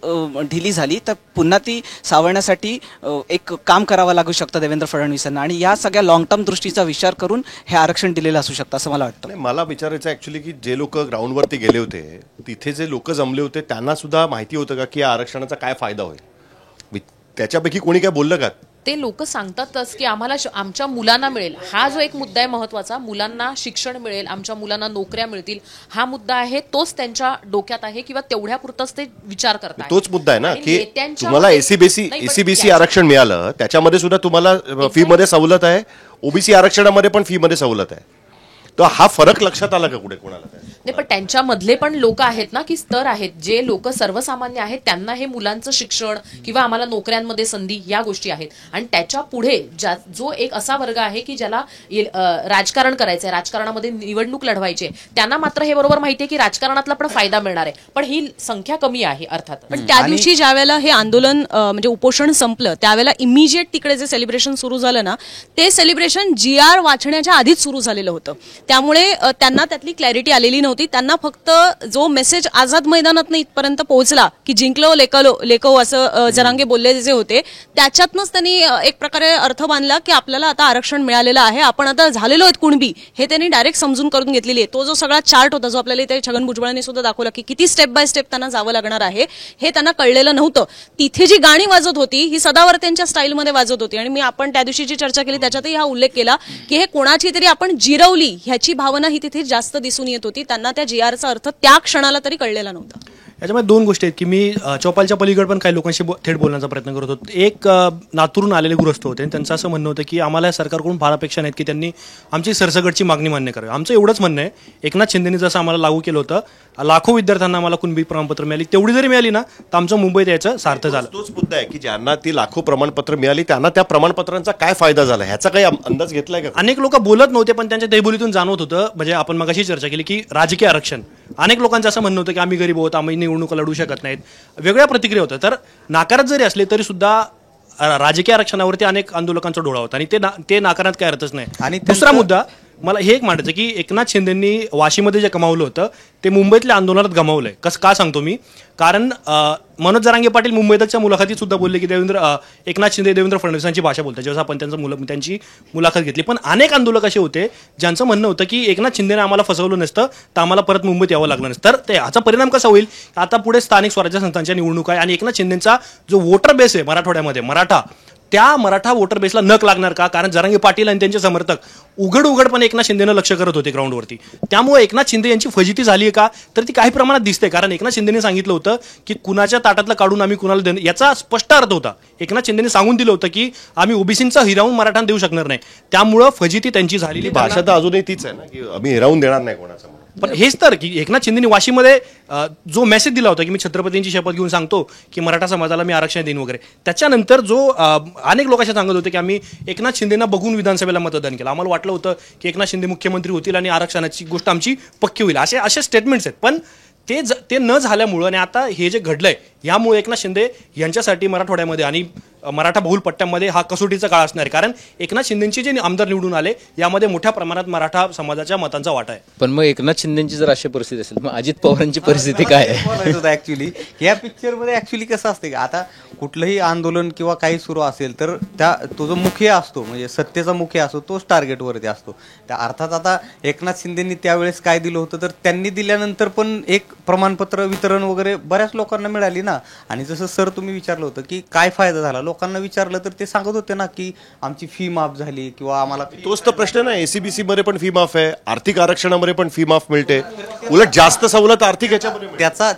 ढिली झाली तर पुन्हा ती सावरण्यासाठी एक काम करावं लागू शकतं देवेंद्र फडणवीसांना. आणि या सगळ्या लॉंग टर्म दृष्टीचा विचार करून हे आरक्षण दिलेलं असू शकतं असं मला वाटतं. मला विचारायचं ऍक्च्युली की जे लोक ग्राउंडवरती गेले होते, तिथे जे लोक जमले होते, त्यांना सुद्धा माहिती होतं का की या आरक्षणाचा काय फायदा होईल? त्याच्यापैकी कोणी काय बोललं का? ते लोक सांगतातच की आम्हाला आमच्या मुलांना मिळेल, हा जो एक मुद्दा आहे महत्वाचा, मुलांना शिक्षण मिळेल, आमच्या मुलांना नोकऱ्या मिळतील, हा मुद्दा आहे, तोच त्यांच्या डोक्यात आहे किंवा तेवढ्यापुरतच ते विचार करतात. तोच मुद्दा आहे ना की तुम्हाला एसीबीसी आरक्षण मिळालं, त्याच्यामध्ये सुद्धा तुम्हाला फी मध्ये सवलत आहे, ओबीसी आरक्षणामध्ये पण फी मध्ये सवलत आहे. तर हा फरक लक्षात आला का कुठे कोणाला? नाही, पण त्यांच्यामधले पण लोक आहेत ना, की स्तर आहेत, जे लोक सर्वसामान्य आहेत त्यांना हे मुलांचं शिक्षण किंवा आम्हाला नोकऱ्यांमध्ये संधी या गोष्टी आहेत. आणि त्याच्या पुढे जो एक असा वर्ग आहे की ज्याला राजकारण करायचंय, राजकारणामध्ये निवडणूक लढवायची, त्यांना मात्र हे बरोबर माहितीये की राजकारणातला पण फायदा मिळणार आहे, पण ही संख्या कमी आहे अर्थात. पण त्या दिवशी ज्यावेळेला हे आंदोलन म्हणजे उपोषण संपलं त्यावेळेला इमिजिएट तिकडे जे सेलिब्रेशन सुरू झालं ना, ते सेलिब्रेशन GR वाचण्याच्या आधीच सुरू झालेलं होतं. त्यामुळे त्यांना त्यातली क्लॅरिटी आलेली नव्हती. त्यांना फक्त जो मेसेज आझाद मैदानातनं इथपर्यंत पोहोचला की जिंकलो लेको असं जरांगे बोलले जे होते, त्याच्यातनंच त्यांनी एक प्रकारे अर्थ बांधला की आपल्याला आता आरक्षण मिळालेलं आहे, आपण आता झालेलो आहेत कुणबी, हे त्यांनी डायरेक्ट समजून करून घेतलेली आहे. तो जो सगळा चार्ट होता जो आपल्याला इथे छगन भुजबळांनी सुद्धा दाखवला की किती स्टेप बाय स्टेप त्यांना जावं लागणार आहे, हे त्यांना कळलेलं नव्हतं. तिथे जी गाणी वाजत होती ही सदावर्तेंच्या स्टाईलमध्ये वाजत होती. आणि आपण त्या दिवशी जी चर्चा केली त्याच्यातही हा उल्लेख केला की हे कोणाची तरी आपण जिरवली ह्याची भावना ही तिथे जास्त दिसून येत होती. त्यांना त्या GRचा अर्थ त्या क्षणाला तरी कळलेला नव्हता. याच्यामध्ये दोन गोष्टी आहेत की मी चौपालच्या पलीकडे पण काही लोकांशी थेट बोलण्याचा प्रयत्न करत होतो. एक लातूरून आलेले गृहस्थ होते, त्यांचं असं म्हणणं होतं की आम्हाला सरकारकडून फार अपेक्षा नाहीत की त्यांनी आमची सरसकटची मागणी मान्य करावी. आमचं एवढंच म्हणणं आहे, एकनाथ शिंदेनी जसं आम्हाला लागू केलं होतं, लाखो विद्यार्थ्यांना आम्हाला कुणबी प्रमाणपत्र मिळाली, तेवढी जरी मिळाली ना तर आमचं मुंबईत यायचं सार्थ झालं. तोच मुद्दा आहे की ज्यांना ती लाखो प्रमाणपत्र मिळाली त्यांना त्या प्रमाणपत्रांचा काय फायदा झाला ह्याचा काही अंदाज घेतलाय का? अनेक लोक बोलत नव्हते पण त्यांच्या देहबोलीतून जाणवत होतं. म्हणजे आपण मगाशी चर्चा केली की राजकीय आरक्षण, अनेक लोकांचं असं म्हणणं होतं की आम्ही गरीब आहोत, आम्ही निवडणूक लढू शकत नाहीत, वेगळ्या प्रतिक्रिया होत्या. तर नाकारत जरी असले तरी सुद्धा राजकीय आरक्षणावरती अनेक आंदोलकांचा डोळा होता आणि ते नाकारण्यात काय अर्थच नाही. आणि दुसरा मुद्दा मला हे एक मांडायचं की एकनाथ शिंदेंनी वाशीमध्ये जे कमावलं होतं ते मुंबईतल्या आंदोलनात गमावलंय. का सांगतो मी? कारण मनोज जरांगे पाटील मुंबईतच्या मुलाखतीत सुद्धा बोलले की एकनाथ शिंदे देवेंद्र फडणवीसांची भाषा बोलतात, जेव्हा आपण त्यांची मुलाखत घेतली. पण अनेक आंदोलक असे होते ज्यांचं म्हणणं होतं की एकनाथ शिंदेने आम्हाला फसवलं नसतं तर आम्हाला परत मुंबईत यावं लागलं नसतं. तर याचा परिणाम कसा होईल? आता पुढे स्थानिक स्वराज्य संस्थांच्या निवडणूक आहे आणि एकनाथ शिंदेचा जो वोटर बेस आहे मराठवाड्यामध्ये त्या मराठा वोटर बेसला नक लागणार का? कारण जरांगे पाटील आणि त्यांचे समर्थक उघडपणे एकनाथ शिंदेनं लक्ष करत होते ग्राउंडवरती. त्यामुळे एकनाथ शिंदे यांची फजिती झाली आहे का? तर ती काही प्रमाणात दिसते. कारण एकनाथ शिंदेने सांगितलं होतं की कुणाच्या ताटातलं काढून आम्ही कुणाला देणं, याचा स्पष्ट अर्थ होता. एकनाथ शिंदेने सांगून दिलं होतं की आम्ही ओबीसींचा हिरावून मराठा देऊ शकणार नाही. त्यामुळं फजिती त्यांची झालेली. भाषा तर अजूनही तीच आहे ना की आम्ही हिरावून देणार नाही कोणाचा. पण हेच तर की एकनाथ शिंदेनी वाशीमध्ये जो मेसेज दिला होता की मी छत्रपतींची शपथ घेऊन सांगतो की मराठा समाजाला मी आरक्षण देईन वगैरे, त्याच्यानंतर जो अनेक लोक असे सांगत होते की आम्ही एकनाथ शिंदेना बघून विधानसभेला मतदान केलं, आम्हाला वाटलं होतं की एकनाथ शिंदे मुख्यमंत्री होतील आणि आरक्षणाची गोष्ट आमची पक्की होईल, असे स्टेटमेंट्स आहेत. पण ते न झाल्यामुळं आणि आता हे जे घडलंय यामुळे एकनाथ शिंदे यांच्यासाठी मराठवाड्यामध्ये आणि मराठा बहुल पट्ट्यामध्ये हा कसोटीचा काळ असणार आहे. कारण एकनाथ शिंदेचे जे आमदार निवडून आले यामध्ये मोठ्या प्रमाणात मराठा समाजाच्या मतांचा वाटा आहे. पण मग एकनाथ शिंदेची जर अशी परिस्थिती असेल मग अजित पवारांची परिस्थिती काय आहे? ऍक्च्युली या पिक्चरमध्ये ऍक्च्युली कसं असतं की आता कुठलंही आंदोलन किंवा काही सुरू असेल तर तो जो मुखिया असतो म्हणजे सत्तेचा मुखिया असतो तोच टार्गेटवरती असतो. त्या अर्थात आता एकनाथ शिंदेंनी त्यावेळेस काय दिलं होतं तर त्यांनी दिल्यानंतर पण एक प्रमाणपत्र वितरण वगैरे बऱ्याच लोकांना मिळाली ना. आणि जसं सर तुम्ही विचारलं होतं की काय फायदा झाला, लोकांना विचारलं तर ते सांगत होते ना की आमची फी माफ झाली किंवा आम्हाला. तोच तर प्रश्न ना, एसीबीसी मध्ये पण फी माफ आहे, आर्थिक आरक्षणामध्ये पण फी माफ मिळते, उलट जास्त सवलत आर्थिक ह्याच्यामध्ये.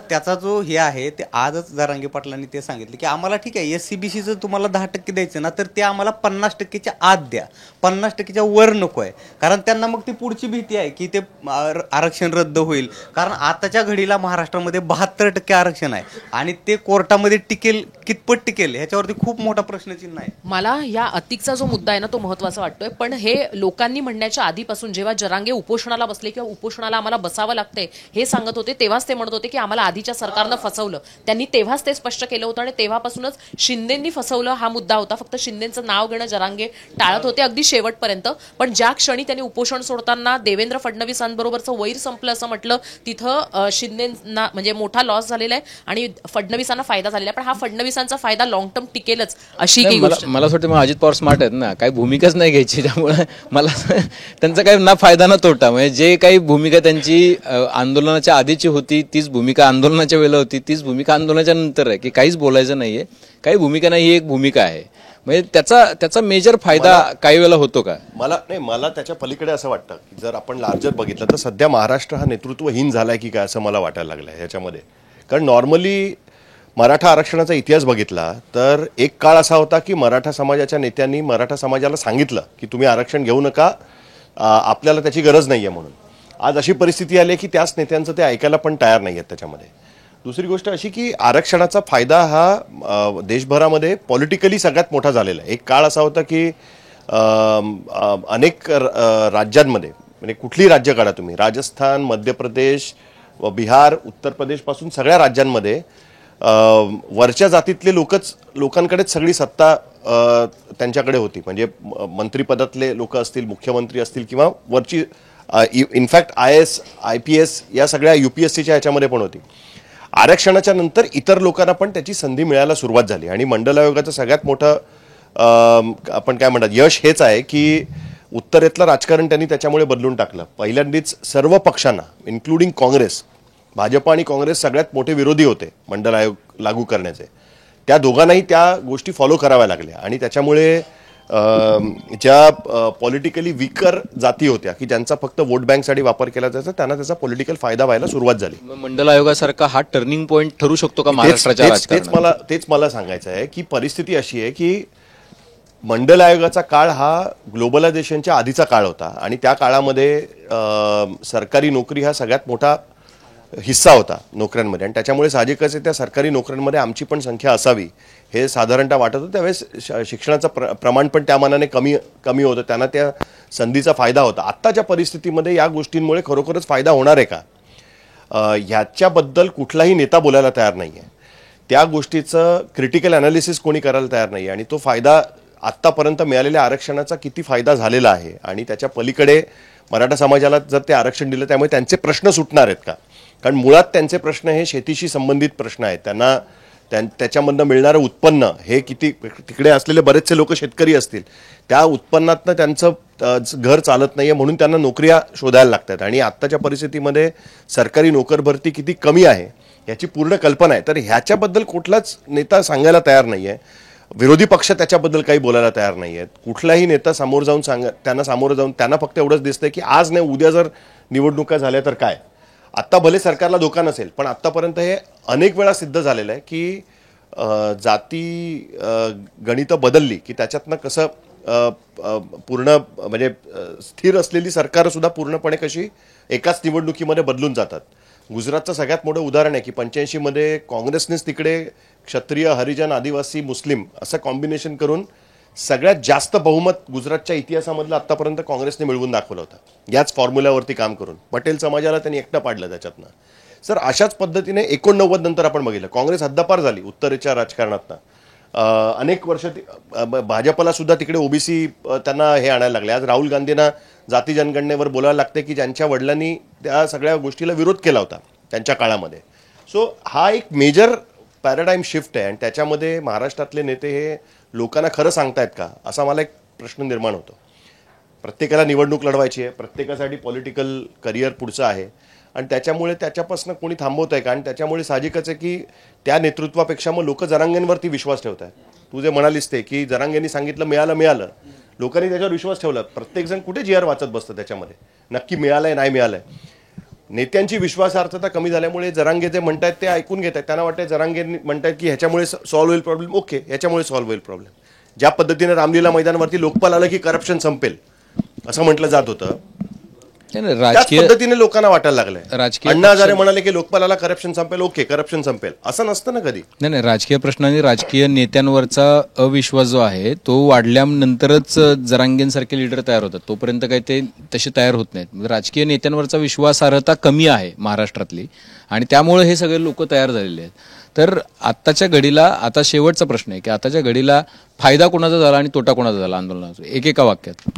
त्याचा जो हे आहे ते आजच जरांगे पाटलांनी ते सांगितलं की आम्हाला ठीक आहे एससीबीसीचं तुम्हाला 10% द्यायचं ना तर ते आम्हाला 50%च्या आत द्या, 50%च्या वर नको आहे. कारण त्यांना मग ती पुढची भीती आहे की ते आरक्षण रद्द होईल. कारण आताच्या घडीला महाराष्ट्रामध्ये 72% आरक्षण आहे आणि ते कोर्टामध्ये टिकेल कितपत टिकेल ह्याच्यावरती खूप मोठा प्रश्नचिन्ह आहे. मला या अतिकचा जो मुद्दा आहे ना तो महत्त्वाचा वाटतोय. पण हे लोकांनी म्हणण्याच्या आधीपासून जेव्हा जरांगे उपोषणाला बसले किंवा उपोषणाला आम्हाला बसावं लागतंय हे सांगत होते तेव्हाच ते म्हणत होते की आम्हाला आधीच्या सरकारनं फसवलं. त्यांनी तेव्हाच ते स्पष्ट केलं होतं आणि तेव्हापासूनच शिंदेंनी फसवलं हा मुद्दा होता. फक्त शिंदेचं नाव घेणं जरांगे टाळत होते अगदी शेवटपर्यंत. पण ज्या क्षणी त्यांनी उपोषण सोडताना देवेंद्र फडणवीसांबरोबरचं वैर संपलं असं म्हटलं तिथं शिंदेंना म्हणजे मोठा लॉस झालेला आहे आणि फडणवीसांना फायदा झालेला आहे. पण हा फडणवीसांचा फायदा लॉंग टर्म टिकेलच अशी काही गोष्ट. मला असं वाटतं मग अजित पवार स्मार्ट आहेत ना, काही भूमिकाच नाही घ्यायची. त्यामुळे मला त्यांचा काही ना फायदा ना तोटा. म्हणजे जे काही भूमिका त्यांची आंदोलनाच्या आधीची होती तीच भूमिका आंदोलनाच्या वेळेला होती, तीच भूमिका आंदोलनाच्या नंतर आहे की काहीच बोलायचं नाहीये, काही भूमिका नाही, ही एक भूमिका आहे. म्हणजे त्याचा मेजर फायदा काही वेळेला होतो का? मला त्याच्या पलीकडे असं वाटतं की जर आपण लार्जर बघितलं तर सध्या महाराष्ट्र हा नेतृत्वहीन झालाय की काय असं मला वाटायला लागलंय ह्याच्यामध्ये. कारण नॉर्मली मराठा आरक्षणाचा इतिहास बघितला तर एक काळ असा होता की मराठा समाजाच्या नेत्यांनी मराठा समाजाला सांगितलं की तुम्ही आरक्षण घेऊ नका, आपल्याला त्याची गरज नाहीये म्हणून. आज अशी परिस्थिती आली की त्याच नेत्यांचं ते ऐकायला पण तयार नाही आहेत त्याच्यामध्ये. दुसरी गोष्ट अशी की आरक्षणाचा फायदा हा देशभरामध्ये पॉलिटिकली सगळ्यात मोठा झालेला आहे. एक काळ असा होता की अनेक राज्यांमध्ये म्हणजे कुठलीही राज्य काढा तुम्ही, राजस्थान, मध्य प्रदेश, बिहार, उत्तर प्रदेशपासून सगळ्या राज्यांमध्ये वरच्या जातीतले लोकांकडेच सगळी सत्ता त्यांच्याकडे होती. म्हणजे मंत्रिपदातले लोक असतील, मुख्यमंत्री असतील किंवा वरची इनफॅक्ट IAS, IPS या सगळ्या UPSCच्या ह्याच्यामध्ये पण होती. आरक्षणाच्या नंतर इतर लोकांना पण त्याची संधी मिळायला सुरुवात झाली आणि मंडल आयोगाचं सगळ्यात मोठं आपण काय म्हणतात यश हेच आहे की उत्तरेतलं राजकारण त्यांनी त्याच्यामुळे बदलून टाकलं. पहिल्यांदाच सर्व पक्षांना इन्क्लुडिंग काँग्रेस, भाजप आणि काँग्रेस सगळ्यात मोठे विरोधी होते मंडल आयोग लागू करण्याचे. त्या दोघांनाही त्या गोष्टी फॉलो कराव्या लागल्या आणि त्याच्यामुळे ज्या पॉलिटिकली वीकर जाती होत्या की ज्यांचा फक्त वोट बँकसाठी वापर केला जायचा त्यांना त्याचा पॉलिटिकल फायदा व्हायला सुरुवात झाली. मंडल आयोगासारखा हा टर्निंग पॉईंट ठरू शकतो का महाराष्ट्राच्या राजकारणात? तेच मला सांगायचं आहे की परिस्थिती अशी आहे की मंडल आयोगाचा काळ हा ग्लोबलायझेशनच्या आधीचा काळ होता आणि त्या काळामध्ये सरकारी नोकरी हा सगळ्यात मोठा हिस्सा होता नोकऱ्यांमध्ये आणि त्याच्यामुळे साहजिकच आहे त्या सरकारी नोकऱ्यांमध्ये आमची पण संख्या असावी हे साधारणतः वाटत होतं. त्यावेळेस शिक्षणाचं प्रमाण पण त्या मानाने कमी होतं, त्यांना त्या संधीचा फायदा होता. आत्ताच्या परिस्थितीमध्ये या गोष्टींमुळे खरोखरच फायदा होणार आहे का ह्याच्याबद्दल कुठलाही नेता बोलायला तयार नाही आहे. त्या गोष्टीचं क्रिटिकल अनालिसिस कोणी करायला तयार नाही आणि तो फायदा आत्तापर्यंत मिळालेल्या आरक्षणाचा किती फायदा झालेला आहे आणि त्याच्या पलीकडे मराठा समाजाला जर ते आरक्षण दिलं त्यामुळे त्यांचे प्रश्न सुटणार आहेत का? कारण मुळात त्यांचे प्रश्न हे शेतीशी संबंधित प्रश्न आहेत. त्यांना त्याच्यामधनं मिळणारं उत्पन्न हे किती, तिकडे असलेले बरेचसे लोक शेतकरी असतील, त्या उत्पन्नातनं त्यांचं घर चालत नाहीये म्हणून त्यांना नोकऱ्या शोधायला लागतात आणि आत्ताच्या परिस्थितीमध्ये सरकारी नोकर भरती किती कमी आहे याची पूर्ण कल्पना आहे. तर ह्याच्याबद्दल कुठलाच नेता सांगायला तयार नाही आहे. विरोधी पक्ष त्याच्याबद्दल काही बोलायला तयार नाही आहेत. कुठलाही नेता सामोरं जाऊन त्यांना फक्त एवढंच दिसतंय की आज नाही उद्या जर निवडणुका झाल्या तर काय. आत्ता भले सरकारला धोका नसेल पण आत्तापर्यंत हे अनेक वेळा सिद्ध झालेलं आहे की जाती गणितं बदलली की त्याच्यातनं कसं पूर्ण म्हणजे स्थिर असलेली सरकारं सुद्धा पूर्णपणे कशी एकाच निवडणुकीमध्ये बदलून जातात. गुजरातचं सगळ्यात मोठं उदाहरण आहे की 85 मध्ये काँग्रेसनेच तिकडे क्षत्रिय, हरिजन, आदिवासी, मुस्लिम असं कॉम्बिनेशन करून सगळ्यात जास्त बहुमत गुजरातच्या इतिहासामधलं आत्तापर्यंत काँग्रेसने मिळवून दाखवलं होतं याच फॉर्म्युल्यावरती काम करून. पटेल समाजाला त्यांनी एकटं पाडलं त्याच्यातनं. सर अशाच पद्धतीने 89 नंतर आपण बघितलं काँग्रेस हद्दपार झाली उत्तरेच्या राजकारणातनं. अनेक वर्ष भाजपला सुद्धा तिकडे ओबीसी त्यांना हे आणायला लागले. आज राहुल गांधींना जाती जनगणनेवर बोलायला लागते की ज्यांच्या वडिलांनी त्या सगळ्या गोष्टीला विरोध केला होता त्यांच्या काळामध्ये. सो हा एक मेजर पॅराडाईम शिफ्ट आहे आणि त्याच्यामध्ये महाराष्ट्रातले नेते हे लोकांना खरं सांगतायत का असा मला एक प्रश्न निर्माण होतो. प्रत्येकाला निवडणूक लढवायची आहे, प्रत्येकासाठी पॉलिटिकल करिअर पुढचं आहे आणि त्याच्यामुळे त्याच्यापासून कोणी थांबवत आहे का. आणि त्याच्यामुळे साहजिकच आहे की त्या नेतृत्वापेक्षा मग लोक जरांगेंवरती विश्वास ठेवत आहेत. तू जे म्हणालीस ते की जरांगेंनी सांगितलं मिळालं, लोकांनी त्याच्यावर विश्वास ठेवला. प्रत्येकजण कुठे जी आर वाचत बसतं त्याच्यामध्ये नक्की मिळालंय नाही मिळालंय. नेत्यांची विश्वासार्हता कमी झाल्यामुळे जरांगे जे म्हणतायत ते ऐकून घेत आहेत. त्यांना वाटतं जरांगे म्हणतायत की ह्याच्यामुळे सॉल्व्ह होईल प्रॉब्लेम, ओके ह्याच्यामुळे सॉल्व्ह होईल प्रॉब्लेम. ज्या पद्धतीने रामलीला मैदानावरती लोकपाल आलं की करप्शन संपेल असं म्हटलं जात होतं, त्याच पद्धतीने लोकांना वाटायला लागलंय. अण्णा हजारे म्हणाले की लोकपालाला करप्शन संपेल, ओके करप्शन संपेल, असं नसतं ना कधी. नाही, राजकीय प्रश्नांनी राजकीय नेत्यांवरचा अविश्वास जो आहे तो वाढल्यानंतरच जरांगेंसारखे लीडर तयार होतात. तोपर्यंत काही ते तसे तयार होत नाहीत. राजकीय नेत्यांवरचा विश्वासार्हता कमी आहे महाराष्ट्रातली आणि त्यामुळे हे सगळे लोक तयार झालेले आहेत. तर आत्ताच्या घडीला आता शेवटचा प्रश्न आहे की आताच्या घडीला फायदा कोणाचा झाला आणि तोटा कोणाचा झाला आंदोलनाचा, एकेका वाक्यात.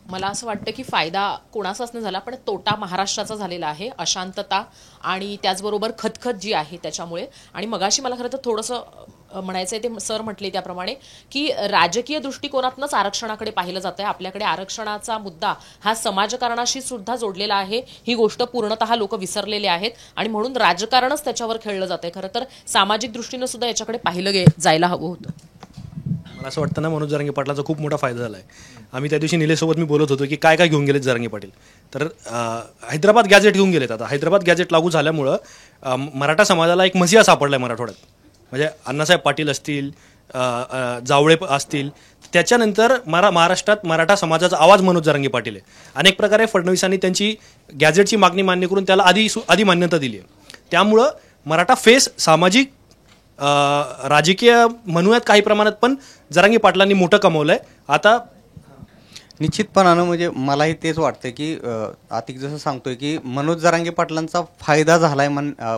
मला असं वाटतं की फायदा कोणाचाच नाही झाला, पण तोटा महाराष्ट्राचा झालेला आहे. अशांतता आणि त्याचबरोबर खतखत जी आहे त्याच्यामुळे. आणि मगाशी मला खरं तर थोडंसं म्हणायचं आहे, ते सर म्हटले त्याप्रमाणे की राजकीय दृष्टिकोनातूनच आरक्षणाकडे पाहिलं जात आहे. आपल्याकडे आरक्षणाचा मुद्दा हा समाजकारणाशी सुद्धा जोडलेला आहे. ही गोष्ट पूर्णतः लोक विसरलेले आहेत आणि म्हणून राजकारणच त्याच्यावर खेळलं जात आहे. खरं तर सामाजिक दृष्टीनं सुद्धा याच्याकडे पाहिलं जायला हवं होतं. मला असं वाटतं ना मनोज जरांगे पाटलाचा खूप मोठा फायदा झाला आहे. आम्ही त्या दिवशी निलेशसोबत मी बोलत होतो की काय काय घेऊन गेलेत जरांगे पाटील. तर हैदराबाद गॅझेट घेऊन गेलेत. आता हैदराबाद गॅझेट लागू झाल्यामुळं मराठा समाजाला एक मसिया सापडला आहे मराठवाड्यात. म्हणजे अण्णासाहेब पाटील असतील, जावळे असतील, त्याच्यानंतर महाराष्ट्रात मराठा समाजाचा आवाज मनोज जरांगे पाटील आहे. अनेक प्रकारे फडणवीसांनी त्यांची गॅझेटची मागणी मान्य करून त्याला आधी मान्यता दिली आहे. त्यामुळं मराठा फेस सामाजिक राजकीय म्हणूयात काही प्रमाणात, पण जरांगे पाटलांनी मोठं कमवलंय. आता निश्चितपणानं म्हणजे मलाही तेच वाटतं की आतिक जसं सांगतोय की मनोज जरांगे पाटलांचा फायदा झालाय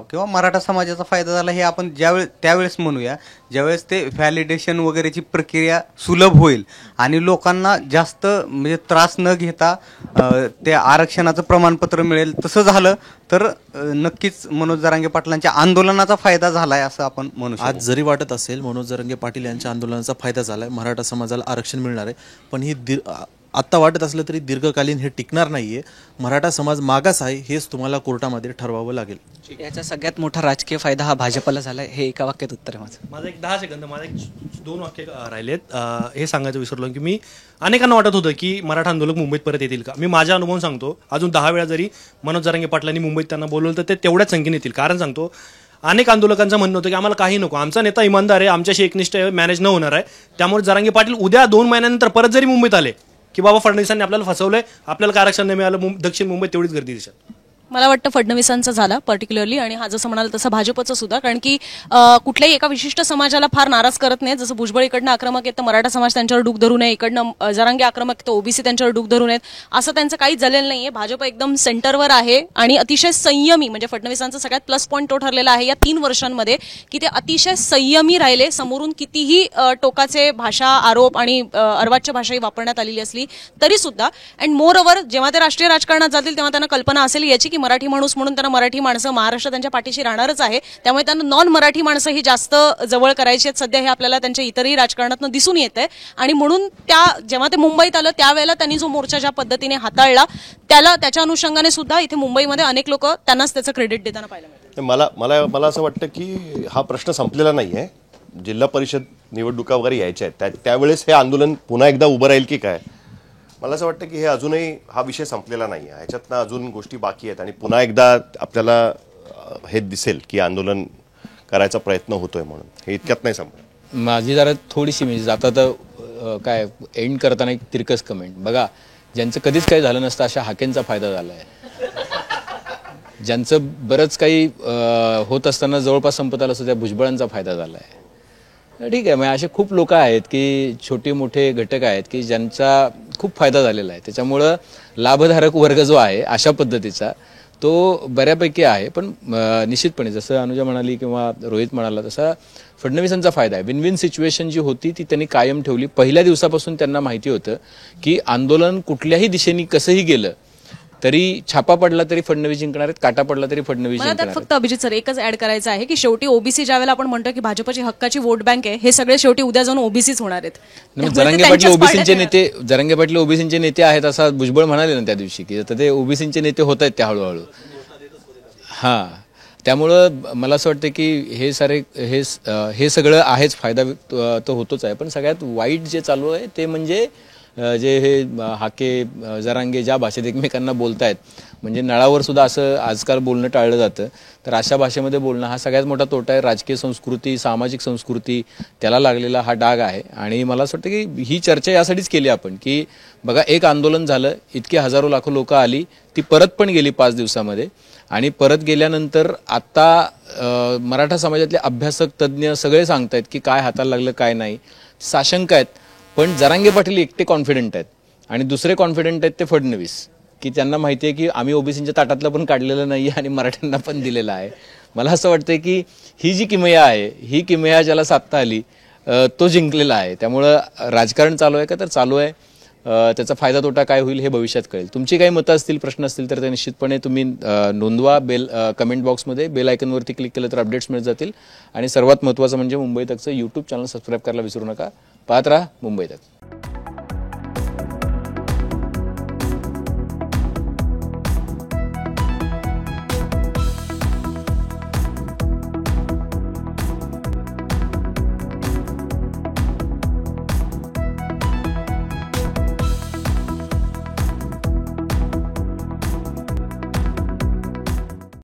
किंवा मराठा समाजाचा फायदा झाला हे आपण त्यावेळेस म्हणूया ज्यावेळेस ते व्हॅलिडेशन वगैरेची प्रक्रिया सुलभ होईल आणि लोकांना जास्त म्हणजे त्रास न घेता ते आरक्षणाचं प्रमाणपत्र मिळेल. तसं झालं तर नक्कीच मनोज जरांगे पाटलांच्या आंदोलनाचा फायदा झालाय असं आपण म्हणू शकतो. आज जरी वाटत असेल मनोज जरांगे पाटील यांच्या आंदोलनाचा फायदा झालाय, मराठा समाजाला आरक्षण मिळणार आहे, पण ही आत्ता वाटत असलं तरी दीर्घकालीन हे टिकणार नाहीये. मराठा समाज मागास आहे हेच तुम्हाला कोर्टामध्ये ठरवावं लागेल. याचा सगळ्यात मोठा राजकीय फायदा हा भाजपला झालाय, हे एका वाक्यात उत्तर आहे माझं. एक 10 सेकंद, माझं एक 2 वाक्य राहिलेत. हे सांगायचं विसरलो की मी अनेकांना वाटत होतं की मराठा आंदोलक मुंबईत परत येतील का. मी माझ्या अनुभव सांगतो, अजून 10 वेळा जरी मनोज जरांगे पाटलांनी मुंबईत त्यांना बोलवलं तर ते तेवढ्याच संख्येने येतील. कारण सांगतो, अनेक आंदोलकांचं म्हणणं होतं की आम्हाला काही नको, आमचा नेता इमानदार आहे, आमच्याशी एकनिष्ठ मॅनेज न होणार आहे. त्यामुळे जरांगे पाटील उद्या 2 महिन्यानंतर परत जरी मुंबईत आले की बाबा फडणवीसांनी आपल्याला फसवलंय, आपल्याला काय आरक्षण नाही मिळालं, दक्षिण मुंबईत तेवढीच गर्दी दिसत. मला वाटतं फडणवीसांचा झाला पर्टिक्युलरली, आणि हा जसं म्हणाल तसं भाजपचं सुद्धा. कारण की कुठल्याही एका विशिष्ट समाजाला फार नाराज करत नाही. जसं भुजबळ इकडनं आक्रमक आहेत तर मराठा समाज त्यांच्यावर डूक धरू नये, इकडनं जरांगे आक्रमक तर ओबीसी त्यांच्यावर डूक धरू नयेत, असं त्यांचं काहीच झालेलं नाहीये. भाजप एकदम सेंटरवर आहे आणि अतिशय संयमी, म्हणजे फडणवीसांचा सगळ्यात प्लस पॉईंट तो ठरलेला आहे या 3 वर्षांमध्ये की ते अतिशय संयमी राहिले. समोरून कितीही टोकाचे भाषा आरोप आणि अर्वाच्य भाषाही वापरण्यात आलेली असली तरी सुद्धा. अँड मोर ओव्हर जेव्हा ते राष्ट्रीय राजकारणात जातील तेव्हा त्यांना कल्पना असेल याची की मराठी माणूस म्हणून मराठी माणसं महाराष्ट्र त्यांच्या पाठीशी राहणारच आहे. त्यामुळे त्यांना नॉन मराठी माणसं ही जास्त जवळ करायची आहेत सध्या, हे आपल्याला त्यांच्या इतरही राजकारणातून दिसून येत आहे. आणि म्हणून जेव्हा ते मुंबईत आलं त्यावेळेला त्यांनी जो मोर्चा ज्या पद्धतीने हाताळला त्याच्या अनुषंगाने सुद्धा इथे मुंबईमध्ये अनेक लोक त्यांनाच त्याचं क्रेडिट देताना पाहायला मिळतं. मला असं वाटतं की हा प्रश्न संपलेला नाहीये. जिल्हा परिषद निवडणुका वगैरे यायच्या आहेत, त्यावेळेस हे आंदोलन पुन्हा एकदा उभं राहील की काय. मला असं वाटतं की हे अजूनही हा विषय संपलेला नाही आहे, ह्याच्यातनं अजून गोष्टी बाकी आहेत आणि पुन्हा एकदा आपल्याला हे दिसेल की आंदोलन करायचा प्रयत्न होतोय म्हणून. हे इतक्यात नाही संपलं. माझी जरा थोडीशी म्हणजे जाता तर काय एंड करताना एक तिरकस कमेंट बघा, ज्यांचं कधीच काही झालं नसतं अशा हाकेंचा फायदा झाला आहे. ज्यांचं बरंच काही होत असताना जवळपास संपत आलं असतं त्या भुजबळांचा फायदा झाला आहे. ठीक आहे, म्हणजे असे खूप लोक आहेत की छोटे मोठे घटक आहेत की ज्यांचा खूप फायदा झालेला आहे. त्याच्यामुळं लाभधारक वर्ग जो आहे अशा पद्धतीचा तो बऱ्यापैकी आहे. पण निश्चितपणे जसं अनुजा म्हणाली किंवा रोहित म्हणाला तसा फडणवीसांचा फायदा आहे. विन विन सिच्युएशन जी होती ती त्यांनी कायम ठेवली. पहिल्या दिवसापासून त्यांना माहिती होतं की आंदोलन कुठल्याही दिशेने कसंही गेलं तरी छापा पडला तरी फडणवीस जिंकणार आहेत, काटा पडला तरी फडणवीस मला जिंकणार त्यात फक्त अभिजित सर एकच ऍड करायचं आहे की शेवटी ओबीसी ज्यावेळेला आपण म्हणतो की भाजपची हक्काची वोट बँक आहे, हे सगळे शेवटी उद्या जाऊन ओबीसीच होणार आहेत. जरांगे पाटील ओबीसींचे नेते आहेत असा भुजबळ म्हणाले ना त्या दिवशी की आता ते ओबीसींचे नेते होत आहेत त्या हळूहळू. हां, त्यामुळं मला असं वाटतं की हे सगळं आहेच, फायदा तो होतोच आहे. पण सगळ्यात वाईट जे चालू आहे ते म्हणजे जे हे हाके जरांगे ज्या भाषेत एकमेकांना बोलतायत, म्हणजे नळावर सुद्धा असं आजकाल बोलणं टाळलं जातं. तर अशा भाषेमध्ये बोलणं हा सगळ्यात मोठा तोटा आहे. राजकीय संस्कृती, सामाजिक संस्कृती त्याला लागलेला हा डाग आहे. आणि मला असं वाटतं की ही चर्चा यासाठीच केली आपण की बघा एक आंदोलन झालं, इतके हजारो लाखो लोक आली, ती परत पण गेली 5 दिवसामध्ये. आणि परत गेल्यानंतर आता मराठा समाजातले अभ्यासक तज्ज्ञ सगळे सांगतायत की काय हाताला लागलं काय नाही, साशंक आहेत. पण जरांगे पाटील एकटे कॉन्फिडंट आहेत आणि दुसरे कॉन्फिडंट आहेत ते फडणवीस, की त्यांना माहिती आहे की आम्ही ओबीसींच्या ताटातलं पण काढलेलं नाही आणि मराठ्यांना पण दिलेलं आहे. मला असं वाटतंय की ही जी किमया आहे, ही किमया ज्याला साधता आली तो जिंकलेला आहे. त्यामुळं राजकारण चालू आहे का तर चालू आहे. त्याचा फायदा तोटा काय होईल हे भविष्यात कळेल. तुमची काही मतं असतील, प्रश्न असतील तर ते निश्चितपणे तुम्ही नोंदवा. कमेंट बॉक्समध्ये बेल आयकॉनवरती क्लिक केलं तर अपडेट्स मिळत जातील. आणि सर्वात महत्त्वाचं म्हणजे मुंबई तकचं यूट्यूब चॅनल सबस्क्राईब करायला विसरू नका. पाहत राहा मुंबई तक.